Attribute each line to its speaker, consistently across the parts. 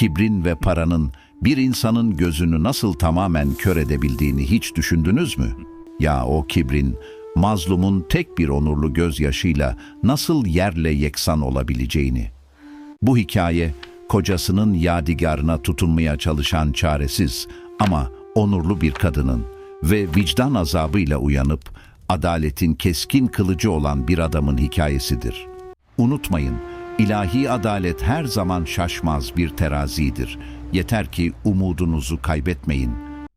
Speaker 1: kibrin ve paranın bir insanın gözünü nasıl tamamen kör edebildiğini hiç düşündünüz mü? Ya o kibrin, mazlumun tek bir onurlu gözyaşıyla nasıl yerle yeksan olabileceğini. Bu hikaye, kocasının yadigarına tutunmaya çalışan çaresiz ama onurlu bir kadının ve vicdan azabıyla uyanıp adaletin keskin kılıcı olan bir adamın hikayesidir. Unutmayın, ilahi adalet her zaman şaşmaz bir terazidir. Yeter ki umudunuzu kaybetmeyin.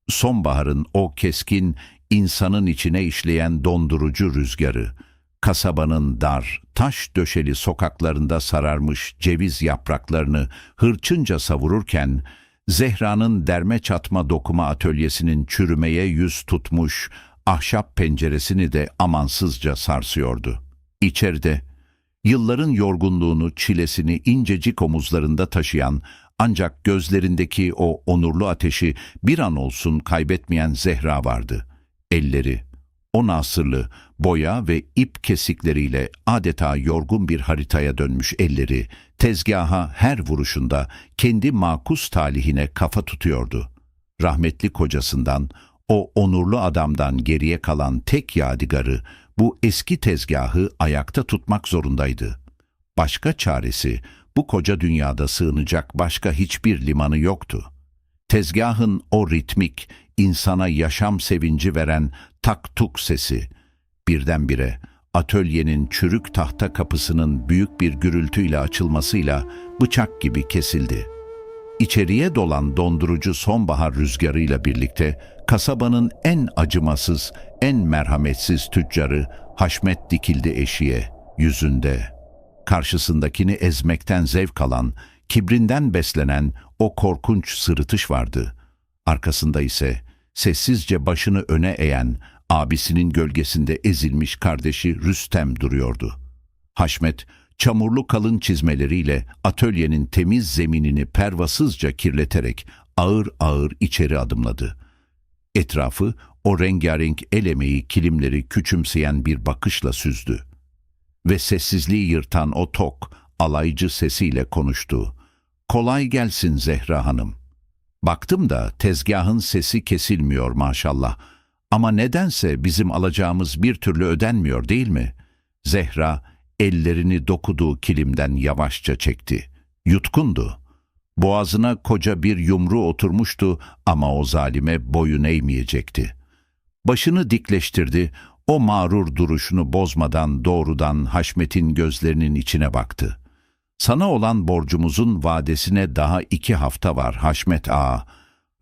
Speaker 1: Sonbaharın o keskin, insanın içine işleyen dondurucu rüzgarı, kasabanın dar, taş döşeli sokaklarında sararmış ceviz yapraklarını hırçınca savururken, Zehra'nın derme çatma dokuma atölyesinin çürümeye yüz tutmuş ahşap penceresini de amansızca sarsıyordu. İçeride, yılların yorgunluğunu, çilesini incecik omuzlarında taşıyan, ancak gözlerindeki o onurlu ateşi bir an olsun kaybetmeyen Zehra vardı. Elleri, o nasırlı, boya ve ip kesikleriyle adeta yorgun bir haritaya dönmüş elleri, tezgaha her vuruşunda kendi makus talihine kafa tutuyordu. Rahmetli kocasından, o onurlu adamdan geriye kalan tek yadigarı, bu eski tezgahı ayakta tutmak zorundaydı. Başka çaresi, bu koca dünyada sığınacak başka hiçbir limanı yoktu. Tezgahın o ritmik, insana yaşam sevinci veren tak-tuk sesi, birdenbire atölyenin çürük tahta kapısının büyük bir gürültüyle açılmasıyla bıçak gibi kesildi. İçeriye dolan dondurucu sonbahar rüzgarıyla birlikte kasabanın en acımasız, en merhametsiz tüccarı Haşmet dikildi eşiğe, yüzünde. Karşısındakini ezmekten zevk alan, kibrinden beslenen o korkunç sırıtış vardı. Arkasında ise sessizce başını öne eğen, abisinin gölgesinde ezilmiş kardeşi Rüstem duruyordu. Haşmet, çamurlu kalın çizmeleriyle atölyenin temiz zeminini pervasızca kirleterek ağır ağır içeri adımladı. Etrafı o rengarenk el emeği kilimleri küçümseyen bir bakışla süzdü. Ve sessizliği yırtan o tok, alaycı sesiyle konuştu. "Kolay gelsin Zehra Hanım. Baktım da tezgahın sesi kesilmiyor maşallah. Ama nedense bizim alacağımız bir türlü ödenmiyor değil mi?" Zehra ellerini dokuduğu kilimden yavaşça çekti. Yutkundu. Boğazına koca bir yumru oturmuştu ama o zalime boyun eğmeyecekti. Başını dikleştirdi, o mağrur duruşunu bozmadan doğrudan Haşmet'in gözlerinin içine baktı. "Sana olan borcumuzun vadesine daha 2 hafta var Haşmet ağa.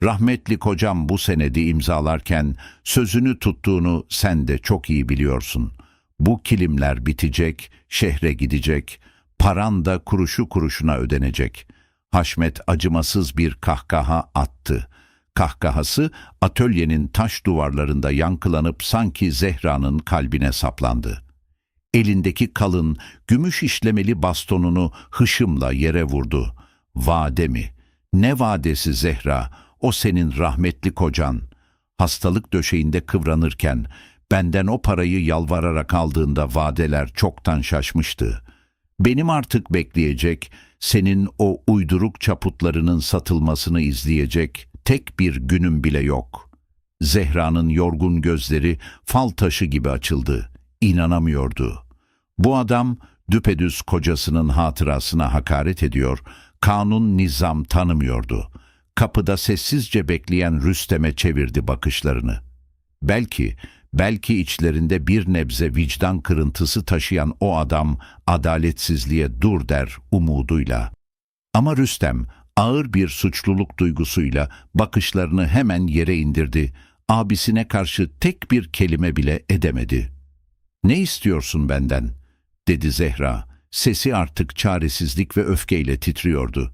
Speaker 1: Rahmetli kocam bu senedi imzalarken sözünü tuttuğunu sen de çok iyi biliyorsun. Bu kilimler bitecek, şehre gidecek, paran da kuruşu kuruşuna ödenecek." Haşmet acımasız bir kahkaha attı. Kahkahası atölyenin taş duvarlarında yankılanıp sanki Zehra'nın kalbine saplandı. Elindeki kalın, gümüş işlemeli bastonunu hışımla yere vurdu. "Vade mi? Ne vadesi Zehra? O senin rahmetli kocan. Hastalık döşeğinde kıvranırken, benden o parayı yalvararak aldığında vadeler çoktan şaşmıştı. Benim artık bekleyecek, senin o uyduruk çaputlarının satılmasını izleyecek tek bir günüm bile yok." Zehra'nın yorgun gözleri fal taşı gibi açıldı. İnanamıyordu. Bu adam düpedüz kocasının hatırasına hakaret ediyor, kanun nizam tanımıyordu. Kapıda sessizce bekleyen Rüstem'e çevirdi bakışlarını. Belki içlerinde bir nebze vicdan kırıntısı taşıyan o adam adaletsizliğe dur der umuduyla. Ama Rüstem ağır bir suçluluk duygusuyla bakışlarını hemen yere indirdi. Abisine karşı tek bir kelime bile edemedi. "Ne istiyorsun benden?" dedi Zehra. Sesi artık çaresizlik ve öfkeyle titriyordu.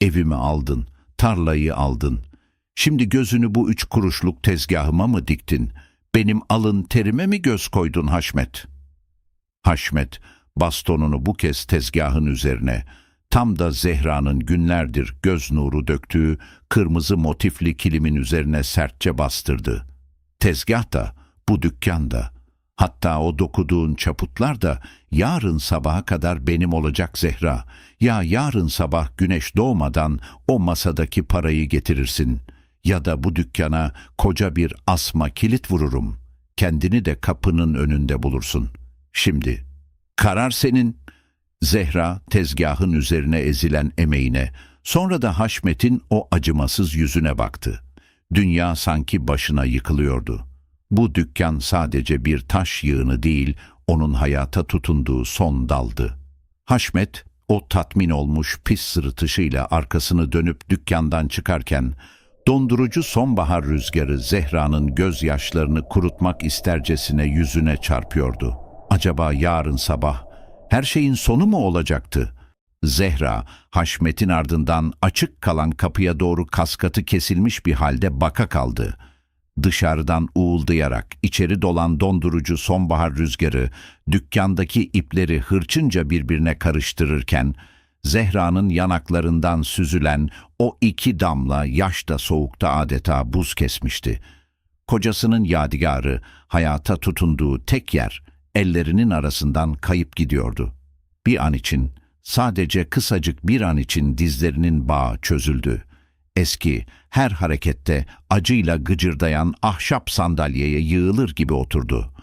Speaker 1: "Evimi aldın, tarlayı aldın. Şimdi gözünü bu 3 kuruşluk tezgahıma mı diktin? Benim alın terime mi göz koydun Haşmet?" Haşmet bastonunu bu kez tezgahın üzerine, tam da Zehra'nın günlerdir göz nuru döktüğü kırmızı motifli kilimin üzerine sertçe bastırdı. Tezgah da, bu dükkan da, Hatta o dokuduğun çaputlar da yarın sabaha kadar benim olacak Zehra. Ya yarın sabah güneş doğmadan o masadaki parayı getirirsin. Ya da bu dükkana koca bir asma kilit vururum. Kendini de kapının önünde bulursun. Şimdi karar senin. Zehra tezgahın üzerine ezilen emeğine, sonra da Haşmet'in o acımasız yüzüne baktı. Dünya sanki başına yıkılıyordu. Bu dükkan sadece bir taş yığını değil, onun hayata tutunduğu son daldı. Haşmet, o tatmin olmuş pis sırıtışıyla arkasını dönüp dükkandan çıkarken, dondurucu sonbahar rüzgarı Zehra'nın gözyaşlarını kurutmak istercesine yüzüne çarpıyordu. Acaba yarın sabah her şeyin sonu mu olacaktı? Zehra, Haşmet'in ardından açık kalan kapıya doğru kaskatı kesilmiş bir halde baka kaldı. Dışarıdan uğuldayarak içeri dolan dondurucu sonbahar rüzgarı dükkandaki ipleri hırçınca birbirine karıştırırken Zehra'nın yanaklarından süzülen o 2 damla yaş da soğukta adeta buz kesmişti. Kocasının yadigarı, hayata tutunduğu tek yer ellerinin arasından kayıp gidiyordu. Bir an için, sadece kısacık bir an için dizlerinin bağı çözüldü. Eski, her harekette acıyla gıcırdayan ahşap sandalyeye yığılır gibi oturdu.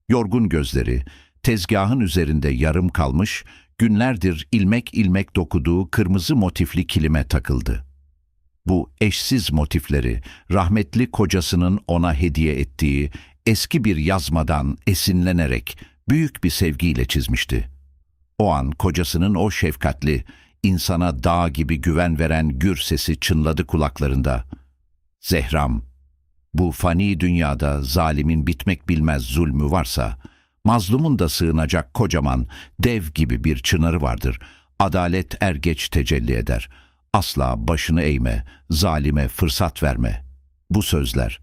Speaker 1: Yorgun gözleri, tezgahın üzerinde yarım kalmış, günlerdir ilmek ilmek dokuduğu kırmızı motifli kilime takıldı. Bu eşsiz motifleri, rahmetli kocasının ona hediye ettiği eski bir yazmadan esinlenerek büyük bir sevgiyle çizmişti. O an kocasının o şefkatli, insana dağ gibi güven veren gür sesi çınladı kulaklarında. Zehram, bu fani dünyada zalimin bitmek bilmez zulmü varsa, mazlumun da sığınacak kocaman, dev gibi bir çınarı vardır. Adalet er geç tecelli eder. Asla başını eğme, zalime fırsat verme. Bu sözler,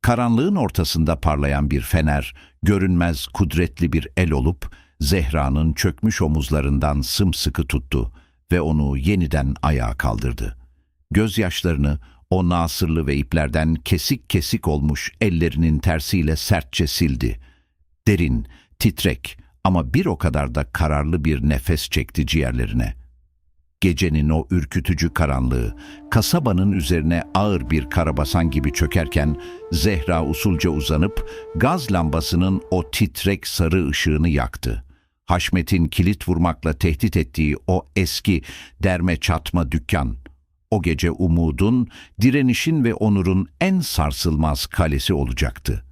Speaker 1: karanlığın ortasında parlayan bir fener, görünmez kudretli bir el olup, Zehra'nın çökmüş omuzlarından sımsıkı tuttu ve onu yeniden ayağa kaldırdı. Gözyaşlarını o nasırlı ve iplerden kesik kesik olmuş ellerinin tersiyle sertçe sildi. Derin, titrek ama bir o kadar da kararlı bir nefes çekti ciğerlerine. Gecenin o ürkütücü karanlığı, kasabanın üzerine ağır bir karabasan gibi çökerken Zehra usulca uzanıp gaz lambasının o titrek sarı ışığını yaktı. Haşmet'in kilit vurmakla tehdit ettiği o eski derme çatma dükkan, o gece umudun, direnişin ve onurun en sarsılmaz kalesi olacaktı.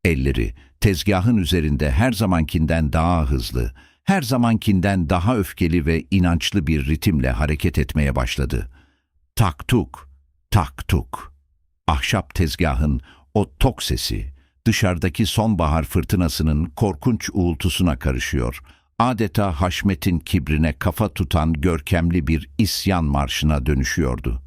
Speaker 1: Elleri tezgahın üzerinde her zamankinden daha hızlı, her zamankinden daha öfkeli ve inançlı bir ritimle hareket etmeye başladı. Tak tuk, tak tuk. Ahşap tezgahın o tok sesi, dışarıdaki sonbahar fırtınasının korkunç uğultusuna karışıyor. Adeta Haşmet'in kibrine kafa tutan görkemli bir isyan marşına dönüşüyordu.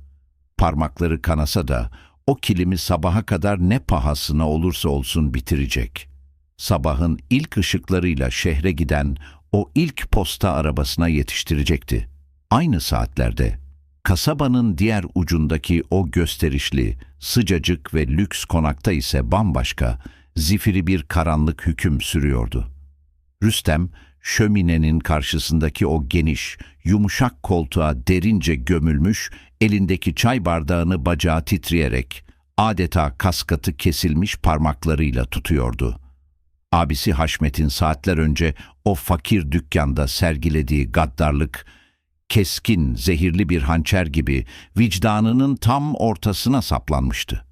Speaker 1: Parmakları kanasa da o kilimi sabaha kadar ne pahasına olursa olsun bitirecek. Sabahın ilk ışıklarıyla şehre giden o ilk posta arabasına yetiştirecekti. Aynı saatlerde kasabanın diğer ucundaki o gösterişli, sıcacık ve lüks konakta ise bambaşka, zifiri bir karanlık hüküm sürüyordu. Rüstem, şöminenin karşısındaki o geniş, yumuşak koltuğa derince gömülmüş, elindeki çay bardağını bacağı titreyerek, adeta kaskatı kesilmiş parmaklarıyla tutuyordu. Abisi Haşmet'in saatler önce o fakir dükkanda sergilediği gaddarlık, keskin, zehirli bir hançer gibi vicdanının tam ortasına saplanmıştı.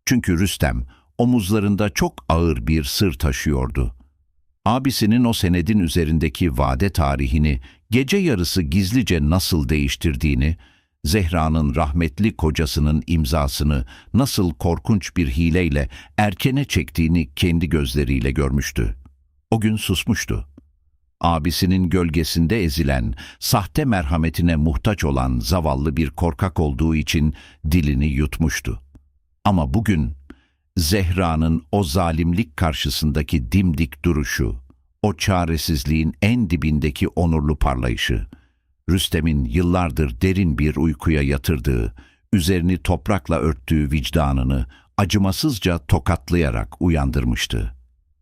Speaker 1: Çünkü Rüstem omuzlarında çok ağır bir sır taşıyordu. Abisinin o senedin üzerindeki vade tarihini gece yarısı gizlice nasıl değiştirdiğini, Zehra'nın rahmetli kocasının imzasını nasıl korkunç bir hileyle erkene çektiğini kendi gözleriyle görmüştü. O gün susmuştu. Abisinin gölgesinde ezilen, sahte merhametine muhtaç olan zavallı bir korkak olduğu için dilini yutmuştu. Ama bugün Zehra'nın o zalimlik karşısındaki dimdik duruşu, o çaresizliğin en dibindeki onurlu parlayışı, Rüstem'in yıllardır derin bir uykuya yatırdığı, üzerini toprakla örttüğü vicdanını acımasızca tokatlayarak uyandırmıştı.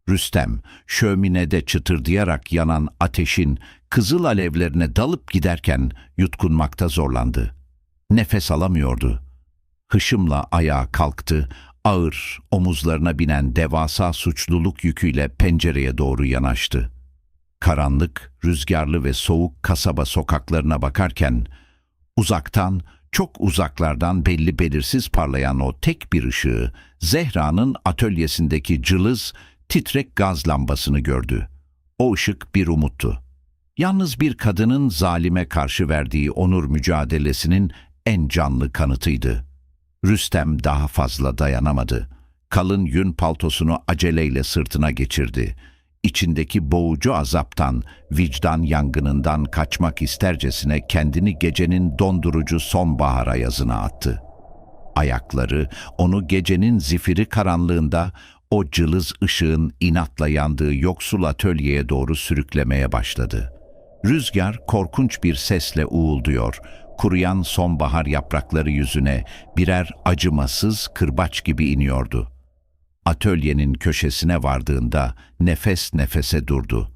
Speaker 1: Rüstem, şöminede çıtırdayarak yanan ateşin kızıl alevlerine dalıp giderken yutkunmakta zorlandı. Nefes alamıyordu. Hışımla ayağa kalktı, ağır, omuzlarına binen devasa suçluluk yüküyle pencereye doğru yanaştı. Karanlık, rüzgarlı ve soğuk kasaba sokaklarına bakarken, uzaktan, çok uzaklardan belli belirsiz parlayan o tek bir ışığı, Zehra'nın atölyesindeki cılız, titrek gaz lambasını gördü. O ışık bir umuttu. Yalnız bir kadının zalime karşı verdiği onur mücadelesinin en canlı kanıtıydı. Rüstem daha fazla dayanamadı. Kalın yün paltosunu aceleyle sırtına geçirdi. İçindeki boğucu azaptan, vicdan yangınından kaçmak istercesine kendini gecenin dondurucu sonbahar ayazına attı. Ayakları onu gecenin zifiri karanlığında o cılız ışığın inatla yandığı yoksul atölyeye doğru sürüklemeye başladı. Rüzgar korkunç bir sesle uğulduyor, kuruyan sonbahar yaprakları yüzüne birer acımasız kırbaç gibi iniyordu. Atölyenin köşesine vardığında nefes nefese durdu.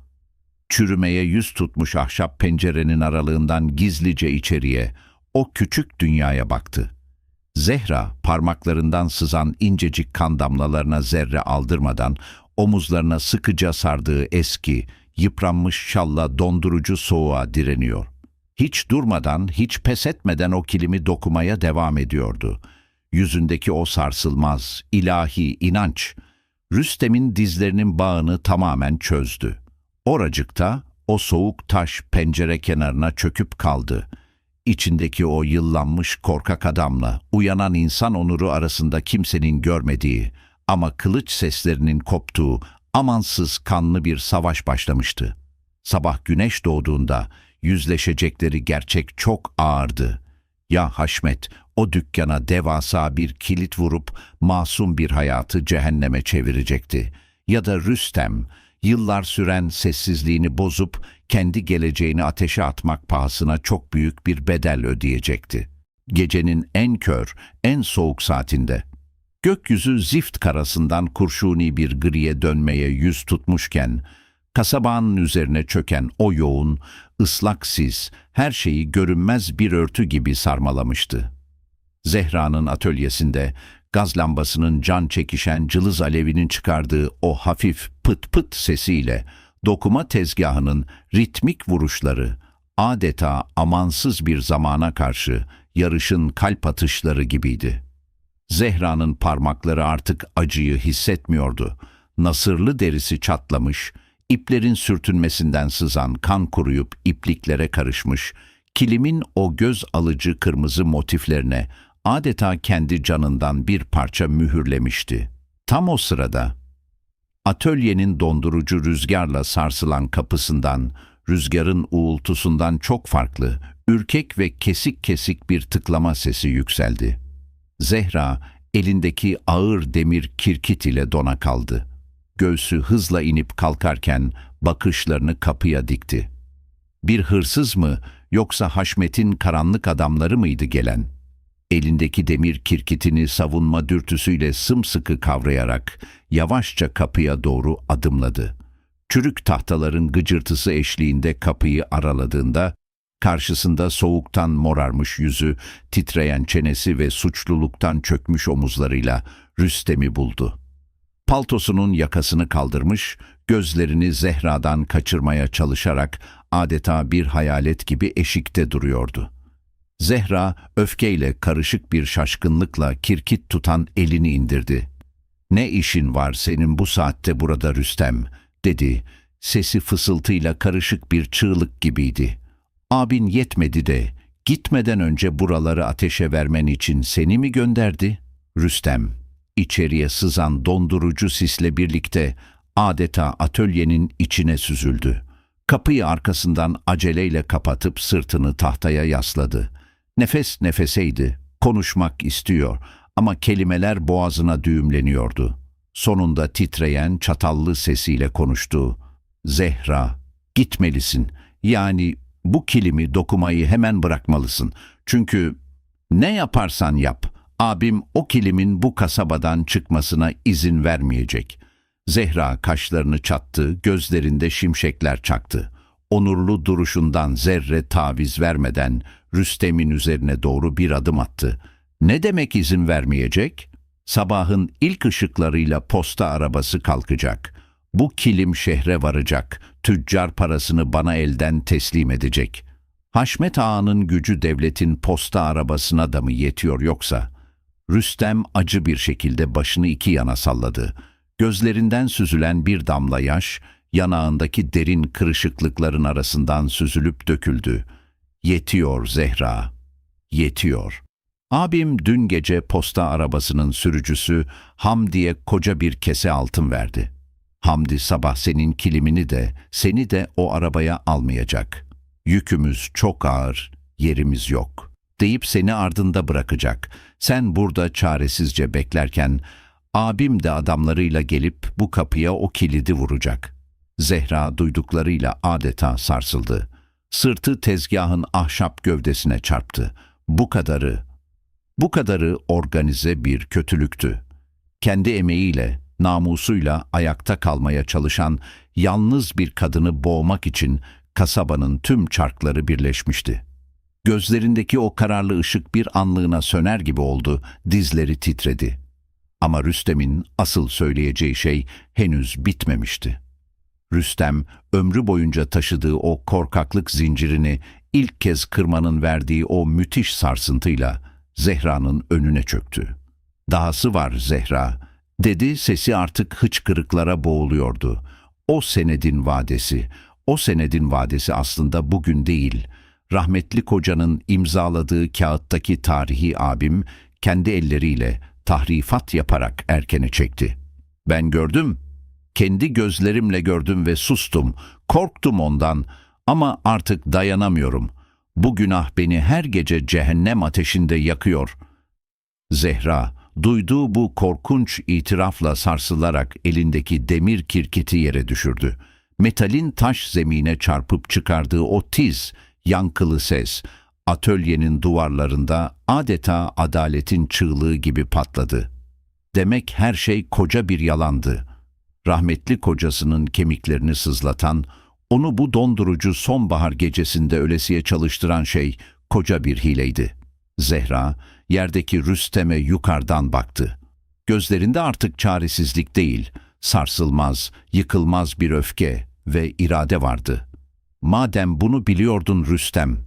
Speaker 1: Çürümeye yüz tutmuş ahşap pencerenin aralığından gizlice içeriye, o küçük dünyaya baktı. Zehra parmaklarından sızan incecik kan damlalarına zerre aldırmadan omuzlarına sıkıca sardığı eski, yıpranmış şalla dondurucu soğuğa direniyor. Hiç durmadan, hiç pes etmeden o kilimi dokumaya devam ediyordu. Yüzündeki o sarsılmaz, ilahi inanç, Rüstem'in dizlerinin bağını tamamen çözdü. Oracıkta o soğuk taş pencere kenarına çöküp kaldı. İçindeki o yıllanmış korkak adamla uyanan insan onuru arasında kimsenin görmediği ama kılıç seslerinin koptuğu amansız kanlı bir savaş başlamıştı. Sabah güneş doğduğunda yüzleşecekleri gerçek çok ağırdı. Ya Haşmet o dükkana devasa bir kilit vurup masum bir hayatı cehenneme çevirecekti. Ya da Rüstem yıllar süren sessizliğini bozup kendi geleceğini ateşe atmak pahasına çok büyük bir bedel ödeyecekti. Gecenin en kör, en soğuk saatinde gökyüzü zift karasından kurşuni bir griye dönmeye yüz tutmuşken, kasabanın üzerine çöken o yoğun, ıslak sis her şeyi görünmez bir örtü gibi sarmalamıştı. Zehra'nın atölyesinde gaz lambasının can çekişen cılız alevinin çıkardığı o hafif pıt pıt sesiyle dokuma tezgahının ritmik vuruşları adeta amansız bir zamana karşı yarışın kalp atışları gibiydi. Zehra'nın parmakları artık acıyı hissetmiyordu. Nasırlı derisi çatlamış, iplerin sürtünmesinden sızan kan kuruyup ipliklere karışmış, kilimin o göz alıcı kırmızı motiflerine adeta kendi canından bir parça mühürlemişti. Tam o sırada atölyenin dondurucu rüzgarla sarsılan kapısından, rüzgarın uğultusundan çok farklı, ürkek ve kesik kesik bir tıklama sesi yükseldi. Zehra elindeki ağır demir kirkit ile dona kaldı. Göğsü hızla inip kalkarken bakışlarını kapıya dikti. Bir hırsız mı yoksa Haşmet'in karanlık adamları mıydı gelen? Elindeki demir kirkitini savunma dürtüsüyle sımsıkı kavrayarak yavaşça kapıya doğru adımladı. Çürük tahtaların gıcırtısı eşliğinde kapıyı araladığında karşısında soğuktan morarmış yüzü, titreyen çenesi ve suçluluktan çökmüş omuzlarıyla Rüstem'i buldu. Paltosunun yakasını kaldırmış, gözlerini Zehra'dan kaçırmaya çalışarak adeta bir hayalet gibi eşikte duruyordu. Zehra öfkeyle karışık bir şaşkınlıkla kirkit tutan elini indirdi. "Ne işin var senin bu saatte burada Rüstem?" dedi. Sesi fısıltıyla karışık bir çığlık gibiydi. "Abin yetmedi de gitmeden önce buraları ateşe vermen için seni mi gönderdi?" Rüstem, içeriye sızan dondurucu sisle birlikte adeta atölyenin içine süzüldü. Kapıyı arkasından aceleyle kapatıp sırtını tahtaya yasladı. Nefes nefeseydi, konuşmak istiyor ama kelimeler boğazına düğümleniyordu. Sonunda titreyen, çatallı sesiyle konuştu. "Zehra, gitmelisin. Yani bu kilimi dokumayı hemen bırakmalısın. Çünkü ne yaparsan yap, abim o kilimin bu kasabadan çıkmasına izin vermeyecek." Zehra kaşlarını çattı, gözlerinde şimşekler çaktı. Onurlu duruşundan zerre taviz vermeden Rüstem'in üzerine doğru bir adım attı. Ne demek izin vermeyecek? Sabahın ilk ışıklarıyla posta arabası kalkacak. Bu kilim şehre varacak. Tüccar parasını bana elden teslim edecek. Haşmet Ağa'nın gücü devletin posta arabasına da mı yetiyor yoksa? Rüstem acı bir şekilde başını iki yana salladı. Gözlerinden süzülen bir damla yaş, yanağındaki derin kırışıklıkların arasından süzülüp döküldü. Yetiyor Zehra, yetiyor. Abim dün gece posta arabasının sürücüsü Hamdi'ye koca bir kese altın verdi. Hamdi sabah senin kilimini de, seni de o arabaya almayacak. Yükümüz çok ağır, yerimiz yok deyip seni ardında bırakacak. Sen burada çaresizce beklerken abim de adamlarıyla gelip bu kapıya o kilidi vuracak. Zehra duyduklarıyla adeta sarsıldı. Sırtı tezgahın ahşap gövdesine çarptı. Bu kadarı organize bir kötülüktü. Kendi emeğiyle, namusuyla ayakta kalmaya çalışan yalnız bir kadını boğmak için kasabanın tüm çarkları birleşmişti. Gözlerindeki o kararlı ışık bir anlığına söner gibi oldu, dizleri titredi. Ama Rüstem'in asıl söyleyeceği şey henüz bitmemişti. Rüstem, ömrü boyunca taşıdığı o korkaklık zincirini ilk kez kırmanın verdiği o müthiş sarsıntıyla Zehra'nın önüne çöktü. "Dahası var Zehra," dedi, sesi artık hıçkırıklara boğuluyordu. O senedin vadesi aslında bugün değil. Rahmetli kocanın imzaladığı kağıttaki tarihi abim kendi elleriyle tahrifat yaparak erkene çekti. Ben gördüm, kendi gözlerimle gördüm ve sustum, korktum ondan ama artık dayanamıyorum. Bu günah beni her gece cehennem ateşinde yakıyor. Zehra, duyduğu bu korkunç itirafla sarsılarak elindeki demir kirkiti yere düşürdü. Metalin taş zemine çarpıp çıkardığı o tiz, yankılı ses, atölyenin duvarlarında adeta adaletin çığlığı gibi patladı. Demek her şey koca bir yalandı. Rahmetli kocasının kemiklerini sızlatan, onu bu dondurucu sonbahar gecesinde ölesiye çalıştıran şey koca bir hileydi. Zehra, yerdeki Rüstem'e yukarıdan baktı. Gözlerinde artık çaresizlik değil, sarsılmaz, yıkılmaz bir öfke ve irade vardı. Madem bunu biliyordun Rüstem,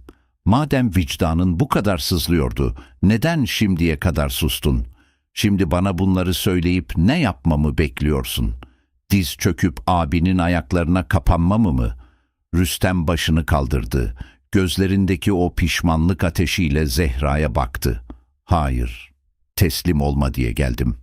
Speaker 1: madem vicdanın bu kadar sızlıyordu, neden şimdiye kadar sustun? Şimdi bana bunları söyleyip ne yapmamı bekliyorsun? Diz çöküp abinin ayaklarına kapanmamı mı? Rüstem başını kaldırdı. Gözlerindeki o pişmanlık ateşiyle Zehra'ya baktı. Hayır, teslim olma diye geldim.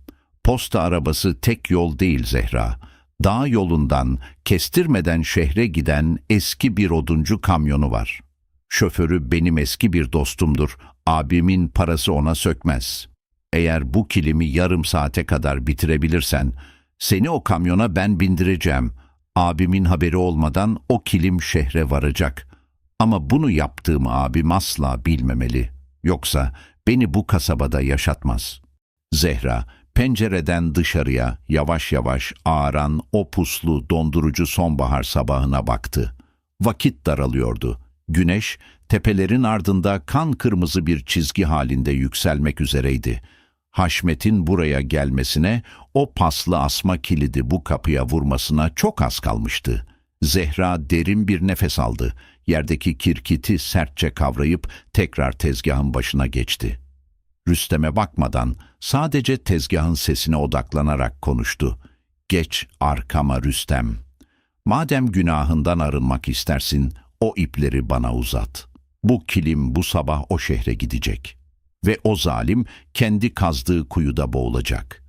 Speaker 1: Posta arabası tek yol değil Zehra. Dağ yolundan kestirmeden şehre giden eski bir oduncu kamyonu var. Şoförü benim eski bir dostumdur. Abimin parası ona sökmez. Eğer bu kilimi yarım saate kadar bitirebilirsen, seni o kamyona ben bindireceğim. Abimin haberi olmadan o kilim şehre varacak. Ama bunu yaptığımı abim asla bilmemeli. Yoksa beni bu kasabada yaşatmaz. Zehra, pencereden dışarıya yavaş yavaş ağaran o puslu, dondurucu sonbahar sabahına baktı. Vakit daralıyordu. Güneş, tepelerin ardında kan kırmızı bir çizgi halinde yükselmek üzereydi. Haşmet'in buraya gelmesine, o paslı asma kilidi bu kapıya vurmasına çok az kalmıştı. Zehra derin bir nefes aldı. Yerdeki kirkiti sertçe kavrayıp tekrar tezgahın başına geçti. Rüstem'e bakmadan sadece tezgahın sesine odaklanarak konuştu. "Geç arkama Rüstem. Madem günahından arınmak istersin, o ipleri bana uzat. Bu kilim bu sabah o şehre gidecek. Ve o zalim kendi kazdığı kuyuda boğulacak."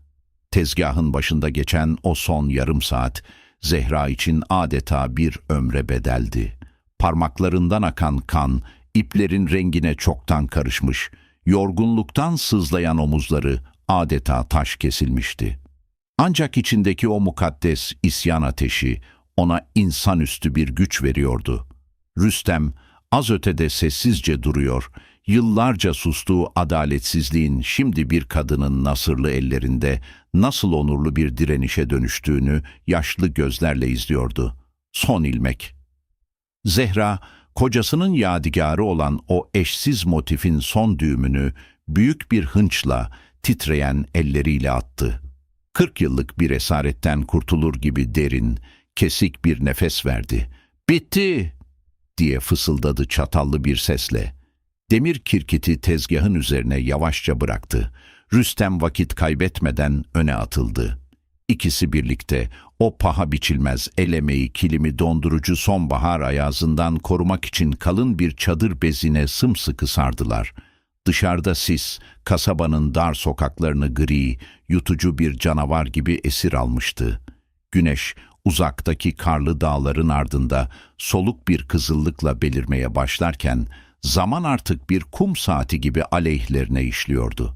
Speaker 1: Tezgahın başında geçen o son yarım saat, Zehra için adeta bir ömre bedeldi. Parmaklarından akan kan, iplerin rengine çoktan karışmış, yorgunluktan sızlayan omuzları adeta taş kesilmişti. Ancak içindeki o mukaddes isyan ateşi ona insanüstü bir güç veriyordu. Rüstem, Az ötede sessizce duruyor, yıllarca sustuğu adaletsizliğin şimdi bir kadının nasırlı ellerinde nasıl onurlu bir direnişe dönüştüğünü yaşlı gözlerle izliyordu. Son ilmek. Zehra, kocasının yadigarı olan o eşsiz motifin son düğümünü büyük bir hınçla, titreyen elleriyle attı. 40 yıllık bir esaretten kurtulur gibi derin, kesik bir nefes verdi. "Bitti!" diye fısıldadı çatallı bir sesle. Demir kirkiti tezgahın üzerine yavaşça bıraktı. Rüstem vakit kaybetmeden öne atıldı. İkisi birlikte o paha biçilmez el emeği kilimi dondurucu sonbahar ayazından korumak için kalın bir çadır bezine sımsıkı sardılar. Dışarıda sis, kasabanın dar sokaklarını gri, yutucu bir canavar gibi esir almıştı. Güneş, uzaktaki karlı dağların ardında soluk bir kızıllıkla belirmeye başlarken, zaman artık bir kum saati gibi aleyhlerine işliyordu.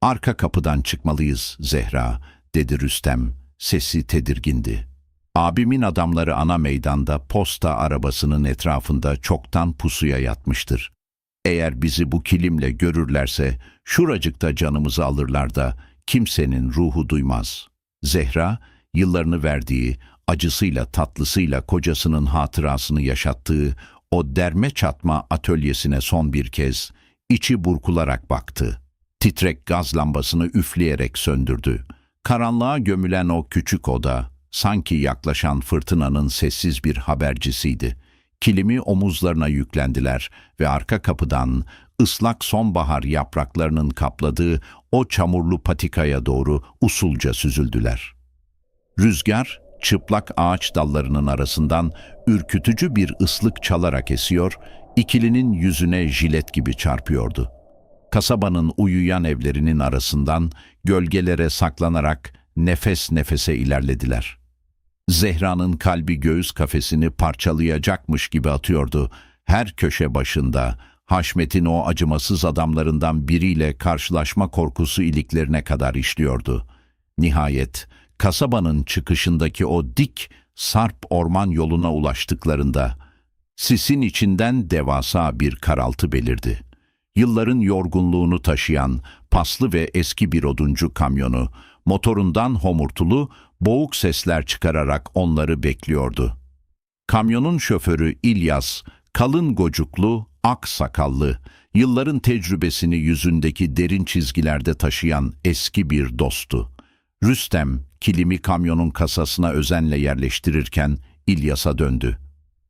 Speaker 1: "Arka kapıdan çıkmalıyız Zehra," dedi Rüstem, sesi tedirgindi. "Abimin adamları ana meydanda posta arabasının etrafında çoktan pusuya yatmıştır. Eğer bizi bu kilimle görürlerse şuracıkta canımızı alırlar da kimsenin ruhu duymaz." Zehra, yıllarını verdiği, acısıyla tatlısıyla kocasının hatırasını yaşattığı o derme çatma atölyesine son bir kez içi burkularak baktı. Titrek gaz lambasını üfleyerek söndürdü. Karanlığa gömülen o küçük oda sanki yaklaşan fırtınanın sessiz bir habercisiydi. Kilimi omuzlarına yüklendiler ve arka kapıdan ıslak sonbahar yapraklarının kapladığı o çamurlu patikaya doğru usulca süzüldüler. Rüzgar, çıplak ağaç dallarının arasından ürkütücü bir ıslık çalarak esiyor, ikilinin yüzüne jilet gibi çarpıyordu. Kasabanın uyuyan evlerinin arasından gölgelere saklanarak nefes nefese ilerlediler. Zehra'nın kalbi göğüs kafesini parçalayacakmış gibi atıyordu. Her köşe başında Haşmet'in o acımasız adamlarından biriyle karşılaşma korkusu iliklerine kadar işliyordu. Nihayet kasabanın çıkışındaki o dik, sarp orman yoluna ulaştıklarında sisin içinden devasa bir karaltı belirdi. Yılların yorgunluğunu taşıyan paslı ve eski bir oduncu kamyonu, motorundan homurtulu, boğuk sesler çıkararak onları bekliyordu. Kamyonun şoförü İlyas, kalın gocuklu, ak sakallı, yılların tecrübesini yüzündeki derin çizgilerde taşıyan eski bir dosttu. Rüstem, kilimi kamyonun kasasına özenle yerleştirirken İlyas'a döndü.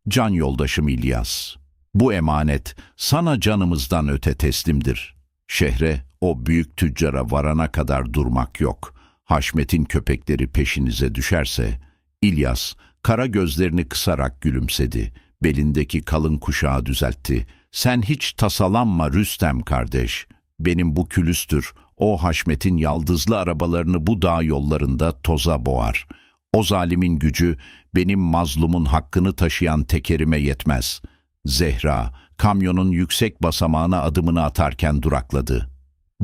Speaker 1: "Can yoldaşım İlyas, bu emanet sana canımızdan öte teslimdir. Şehre, o büyük tüccara varana kadar durmak yok. Haşmet'in köpekleri peşinize düşerse..." İlyas, kara gözlerini kısarak gülümsedi. Belindeki kalın kuşağı düzeltti. "Sen hiç tasalanma Rüstem kardeş. Benim bu külüstür, o Haşmet'in yaldızlı arabalarını bu dağ yollarında toza boğar. O zalimin gücü benim mazlumun hakkını taşıyan tekerime yetmez." Zehra, kamyonun yüksek basamağına adımını atarken durakladı.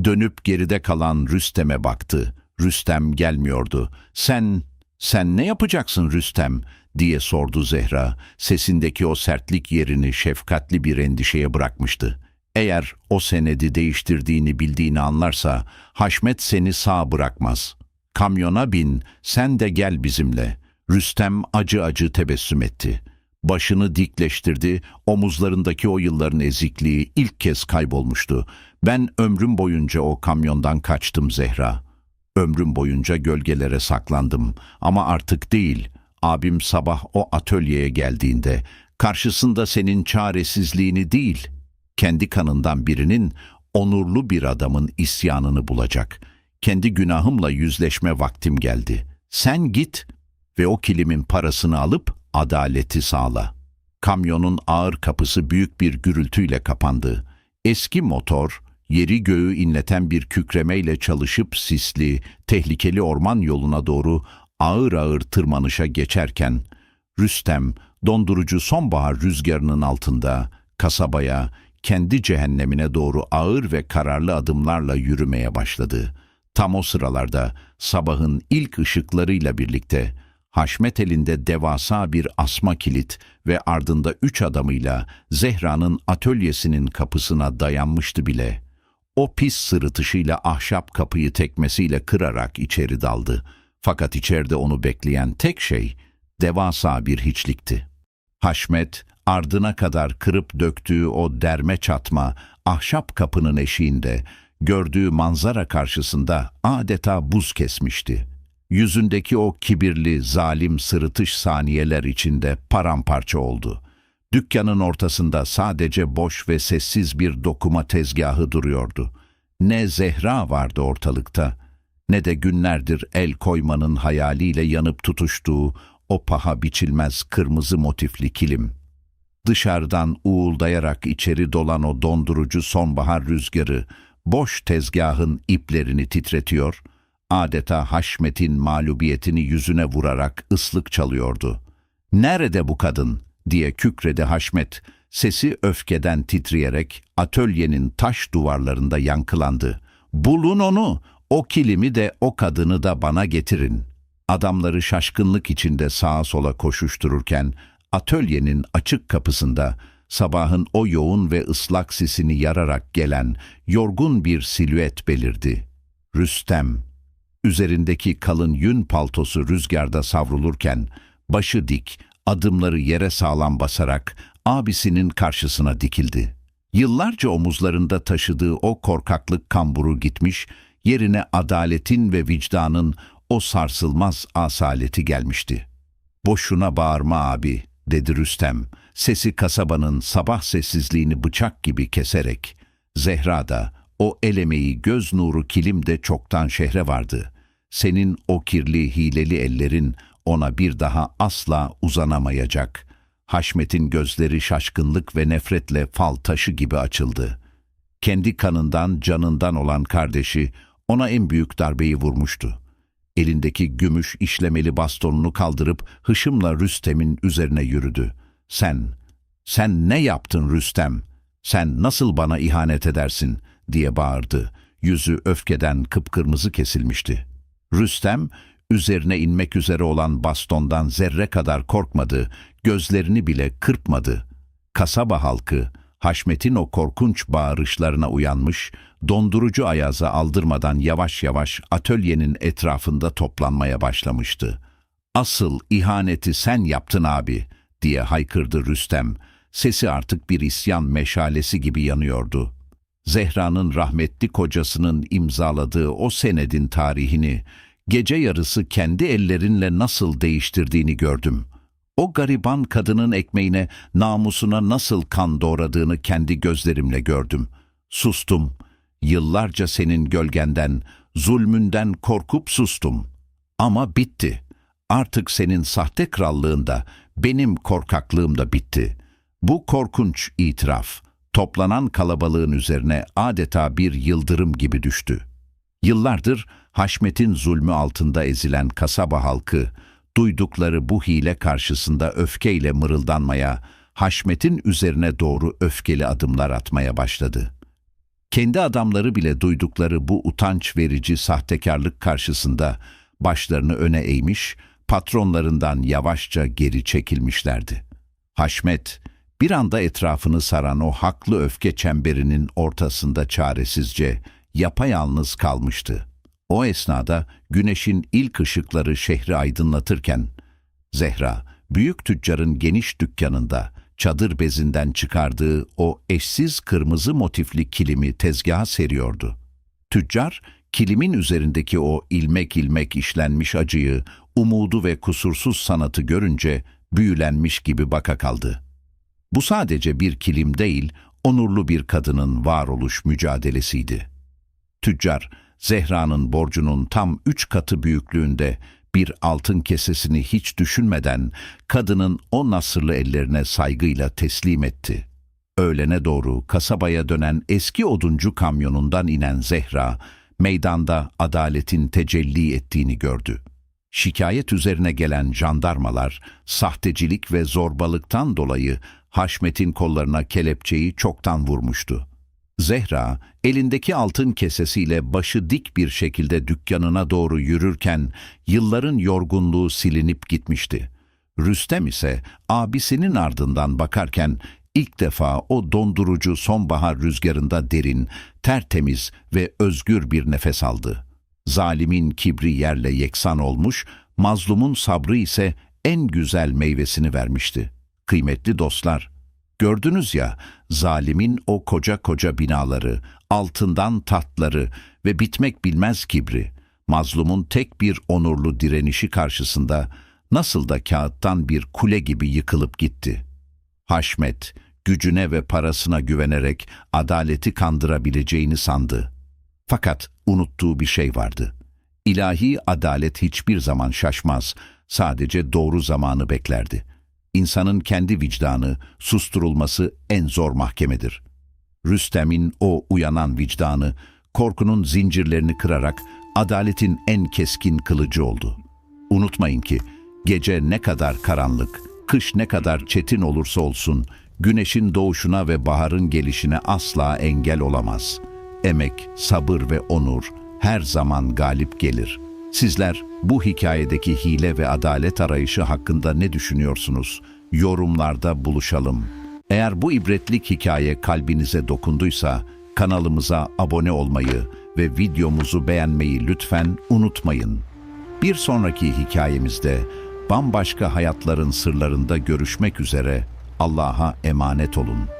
Speaker 1: Dönüp geride kalan Rüstem'e baktı. Rüstem gelmiyordu. Sen ne yapacaksın Rüstem?" diye sordu Zehra. Sesindeki o sertlik yerini şefkatli bir endişeye bırakmıştı. "Eğer o senedi değiştirdiğini bildiğini anlarsa Haşmet seni sağ bırakmaz. Kamyona bin, sen de gel bizimle." Rüstem acı acı tebessüm etti. Başını dikleştirdi, omuzlarındaki o yılların ezikliği ilk kez kaybolmuştu. "Ben ömrüm boyunca o kamyondan kaçtım Zehra. Ömrüm boyunca gölgelere saklandım ama artık değil. Abim sabah o atölyeye geldiğinde karşısında senin çaresizliğini değil, kendi kanından birinin, onurlu bir adamın isyanını bulacak. Kendi günahımla yüzleşme vaktim geldi. Sen git ve o kilimin parasını alıp adaleti sağla." Kamyonun ağır kapısı büyük bir gürültüyle kapandı. Eski motor, yeri göğü inleten bir kükremeyle çalışıp sisli, tehlikeli orman yoluna doğru ağır ağır tırmanışa geçerken, Rüstem, dondurucu sonbahar rüzgarının altında, kasabaya, kendi cehennemine doğru ağır ve kararlı adımlarla yürümeye başladı. Tam o sıralarda sabahın ilk ışıklarıyla birlikte Haşmet elinde devasa bir asma kilit ve ardında 3 adamıyla Zehra'nın atölyesinin kapısına dayanmıştı bile. O pis sırıtışıyla ahşap kapıyı tekmesiyle kırarak içeri daldı. Fakat içeride onu bekleyen tek şey devasa bir hiçlikti. Haşmet, ardına kadar kırıp döktüğü o derme çatma ahşap kapının eşiğinde, gördüğü manzara karşısında adeta buz kesmişti. Yüzündeki o kibirli, zalim sırıtış saniyeler içinde paramparça oldu. Dükkanın ortasında sadece boş ve sessiz bir dokuma tezgahı duruyordu. Ne Zehra vardı ortalıkta, ne de günlerdir el koymanın hayaliyle yanıp tutuştuğu o paha biçilmez kırmızı motifli kilim. Dışarıdan uğuldayarak içeri dolan o dondurucu sonbahar rüzgarı, boş tezgahın iplerini titretiyor, adeta Haşmet'in mağlubiyetini yüzüne vurarak ıslık çalıyordu. "Nerede bu kadın?" diye kükredi Haşmet. Sesi öfkeden titreyerek atölyenin taş duvarlarında yankılandı. "Bulun onu, o kilimi de o kadını da bana getirin." Adamları şaşkınlık içinde sağa sola koşuştururken atölyenin açık kapısında sabahın o yoğun ve ıslak sisini yararak gelen yorgun bir silüet belirdi. Rüstem. Üzerindeki kalın yün paltosu rüzgarda savrulurken başı dik, adımları yere sağlam basarak abisinin karşısına dikildi. Yıllarca omuzlarında taşıdığı o korkaklık kamburu gitmiş, yerine adaletin ve vicdanın o sarsılmaz asaleti gelmişti. "Boşuna bağırma abi," dedi Rüstem, sesi kasabanın sabah sessizliğini bıçak gibi keserek. Zehra da, o el emeği göz nuru kilim de çoktan şehre vardı. Senin o kirli hileli ellerin ona bir daha asla uzanamayacak. Haşmet'in gözleri şaşkınlık ve nefretle fal taşı gibi açıldı. Kendi kanından, canından olan kardeşi ona en büyük darbeyi vurmuştu. Elindeki gümüş işlemeli bastonunu kaldırıp hışımla Rüstem'in üzerine yürüdü. Sen ne yaptın Rüstem? Sen nasıl bana ihanet edersin?" diye bağırdı. Yüzü öfkeden kıpkırmızı kesilmişti. Rüstem, üzerine inmek üzere olan bastondan zerre kadar korkmadı, gözlerini bile kırpmadı. Kasaba halkı, Haşmet'in o korkunç bağırışlarına uyanmış, dondurucu ayaza aldırmadan yavaş yavaş atölyenin etrafında toplanmaya başlamıştı. "Asıl ihaneti sen yaptın abi," diye haykırdı Rüstem. Sesi artık bir isyan meşalesi gibi yanıyordu. Zehra'nın rahmetli kocasının imzaladığı o senedin tarihini, gece yarısı kendi ellerinle nasıl değiştirdiğini gördüm. O gariban kadının ekmeğine, namusuna nasıl kan doğradığını kendi gözlerimle gördüm. Sustum. Yıllarca senin gölgenden, zulmünden korkup sustum. Ama bitti. Artık senin sahte krallığında, benim korkaklığım da bitti. Bu korkunç itiraf, toplanan kalabalığın üzerine adeta bir yıldırım gibi düştü. Yıllardır Haşmet'in zulmü altında ezilen kasaba halkı, duydukları bu hile karşısında öfkeyle mırıldanmaya, Haşmet'in üzerine doğru öfkeli adımlar atmaya başladı. Kendi adamları bile duydukları bu utanç verici sahtekarlık karşısında başlarını öne eğmiş, patronlarından yavaşça geri çekilmişlerdi. Haşmet, bir anda etrafını saran o haklı öfke çemberinin ortasında çaresizce, yapayalnız kalmıştı. O esnada güneşin ilk ışıkları şehri aydınlatırken, Zehra, büyük tüccarın geniş dükkanında, çadır bezinden çıkardığı o eşsiz kırmızı motifli kilimi tezgaha seriyordu. Tüccar, kilimin üzerindeki o ilmek ilmek işlenmiş acıyı, umudu ve kusursuz sanatı görünce büyülenmiş gibi baka kaldı. Bu sadece bir kilim değil, onurlu bir kadının varoluş mücadelesiydi. Tüccar, Zehra'nın borcunun tam 3 katı büyüklüğünde bir altın kesesini hiç düşünmeden kadının o nasırlı ellerine saygıyla teslim etti. Öğlene doğru kasabaya dönen eski oduncu kamyonundan inen Zehra, meydanda adaletin tecelli ettiğini gördü. Şikayet üzerine gelen jandarmalar, sahtecilik ve zorbalıktan dolayı Haşmet'in kollarına kelepçeyi çoktan vurmuştu. Zehra, elindeki altın kesesiyle başı dik bir şekilde dükkanına doğru yürürken yılların yorgunluğu silinip gitmişti. Rüstem ise abisinin ardından bakarken ilk defa o dondurucu sonbahar rüzgarında derin, tertemiz ve özgür bir nefes aldı. Zalimin kibri yerle yeksan olmuş, mazlumun sabrı ise en güzel meyvesini vermişti. Kıymetli dostlar, gördünüz ya, zalimin o koca koca binaları, altından tahtları ve bitmek bilmez kibri, mazlumun tek bir onurlu direnişi karşısında nasıl da kağıttan bir kule gibi yıkılıp gitti. Haşmet, gücüne ve parasına güvenerek adaleti kandırabileceğini sandı. Fakat unuttuğu bir şey vardı. İlahi adalet hiçbir zaman şaşmaz, sadece doğru zamanı beklerdi. İnsanın kendi vicdanı, susturulması en zor mahkemedir. Rüstem'in o uyanan vicdanı, korkunun zincirlerini kırarak adaletin en keskin kılıcı oldu. Unutmayın ki, gece ne kadar karanlık, kış ne kadar çetin olursa olsun, güneşin doğuşuna ve baharın gelişine asla engel olamaz. Emek, sabır ve onur her zaman galip gelir. Sizler bu hikayedeki hile ve adalet arayışı hakkında ne düşünüyorsunuz? Yorumlarda buluşalım. Eğer bu ibretlik hikaye kalbinize dokunduysa kanalımıza abone olmayı ve videomuzu beğenmeyi lütfen unutmayın. Bir sonraki hikayemizde bambaşka hayatların sırlarında görüşmek üzere. Allah'a emanet olun.